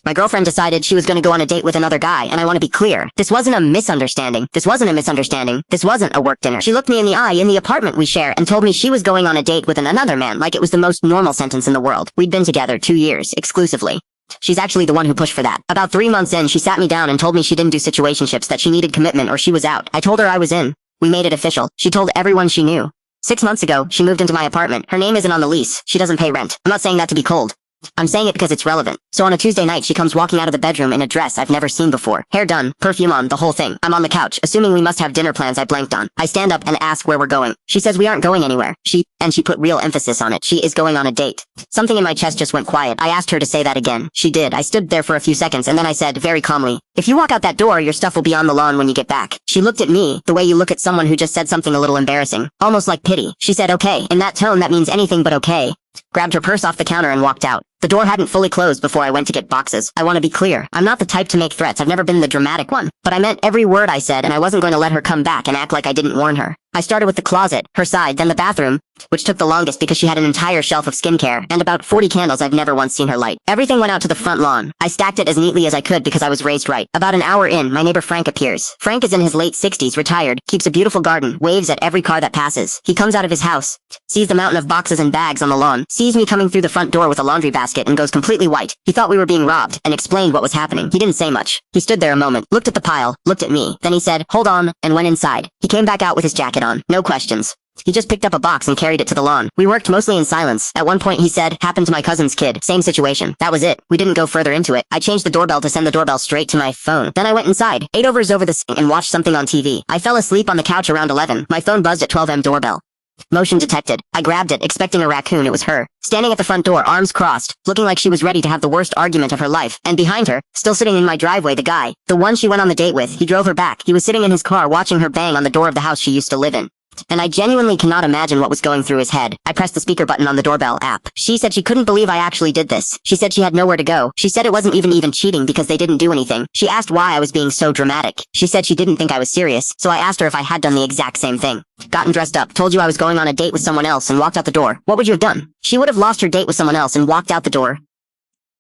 My girlfriend decided she was going to go on a date with another guy, and I want to be clear. This wasn't a misunderstanding. This wasn't a misunderstanding. This wasn't a work dinner. She looked me in the eye in the apartment we share and told me she was going on a date with another man like it was the most normal sentence in the world. We'd been together 2 years, exclusively. She's actually the one who pushed for that. About 3 months in, she sat me down and told me she didn't do situationships, that she needed commitment or she was out. I told her I was in. We made it official. She told everyone she knew. 6 months ago, she moved into my apartment. Her name isn't on the lease. She doesn't pay rent. I'm not saying that to be cold. I'm saying it because it's relevant. So on a Tuesday night, she comes walking out of the bedroom in a dress I've never seen before. Hair done, perfume on, the whole thing. I'm on the couch, assuming we must have dinner plans I blanked on. I stand up and ask where we're going. She says we aren't going anywhere. She put real emphasis on it. She is going on a date. Something in my chest just went quiet. I asked her to say that again. She did. I stood there for a few seconds and then I said, very calmly, if you walk out that door, your stuff will be on the lawn when you get back. She looked at me, the way you look at someone who just said something a little embarrassing. Almost like pity. She said, okay. In that tone, that means anything but okay. Grabbed her purse off the counter and walked out. The door hadn't fully closed before I went to get boxes. I want to be clear. I'm not the type to make threats. I've never been the dramatic one. But I meant every word I said, and I wasn't going to let her come back and act like I didn't warn her. I started with the closet, her side, then the bathroom, which took the longest because she had an entire shelf of skincare, and about 40 candles I've never once seen her light. Everything went out to the front lawn. I stacked it as neatly as I could because I was raised right. About an hour in, my neighbor Frank appears. Frank is in his late 60s, retired, keeps a beautiful garden, waves at every car that passes. He comes out of his house, sees the mountain of boxes and bags on the lawn, sees me coming through the front door with a laundry basket and goes completely white. He thought we were being robbed, and explained what was happening. He didn't say much. He stood there a moment, looked at the pile, looked at me, then he said, hold on, and went inside. He came back out with his jacket on. No questions. He just picked up a box and carried it to the lawn. We worked mostly in silence. At one point he said, happened to my cousin's kid. Same situation. That was it. We didn't go further into it. I changed the doorbell to send the doorbell straight to my phone. Then I went inside, ate over the sink and watched something on TV. I fell asleep on the couch around 11. My phone buzzed at 12 am doorbell. Motion detected. I grabbed it, expecting a raccoon. It was her. Standing at the front door, arms crossed, looking like she was ready to have the worst argument of her life. And behind her, still sitting in my driveway, the guy. The one she went on the date with. He drove her back. He was sitting in his car watching her bang on the door of the house she used to live in. And I genuinely cannot imagine what was going through his head. I pressed the speaker button on the doorbell app. She said she couldn't believe I actually did this. She said she had nowhere to go. She said it wasn't even cheating because they didn't do anything. She asked why I was being so dramatic. She said she didn't think I was serious, so I asked her if I had done the exact same thing. Gotten dressed up, told you I was going on a date with someone else and walked out the door. What would you have done? She would have lost her date with someone else and walked out the door.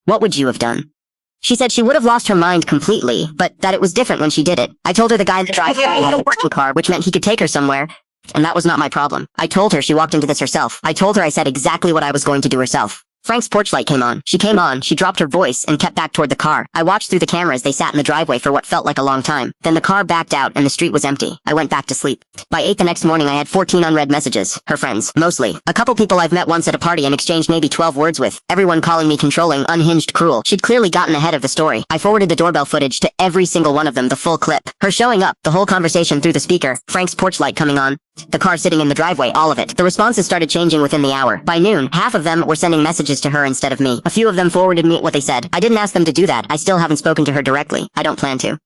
What would you have done? She said she would have lost her mind completely, but that it was different when she did it. I told her the guy in the driveway had a working car, which meant he could take her somewhere. And that was not my problem. I told her she walked into this herself. I told her I said exactly what I was going to do herself. Frank's porch light came on. She came on, she dropped her voice, and kept back toward the car. I watched through the camera as they sat in the driveway for what felt like a long time. Then the car backed out and the street was empty. I went back to sleep. By 8 the next morning I had 14 unread messages. Her friends. Mostly. A couple people I've met once at a party and exchanged maybe 12 words with. Everyone calling me controlling, unhinged, cruel. She'd clearly gotten ahead of the story. I forwarded the doorbell footage to every single one of them, the full clip. Her showing up, the whole conversation through the speaker, Frank's porch light coming on, the car sitting in the driveway, all of it. The responses started changing within the hour. By noon, half of them were sending messages to her instead of me. A few of them forwarded me what they said. I didn't ask them to do that. I still haven't spoken to her directly. I don't plan to.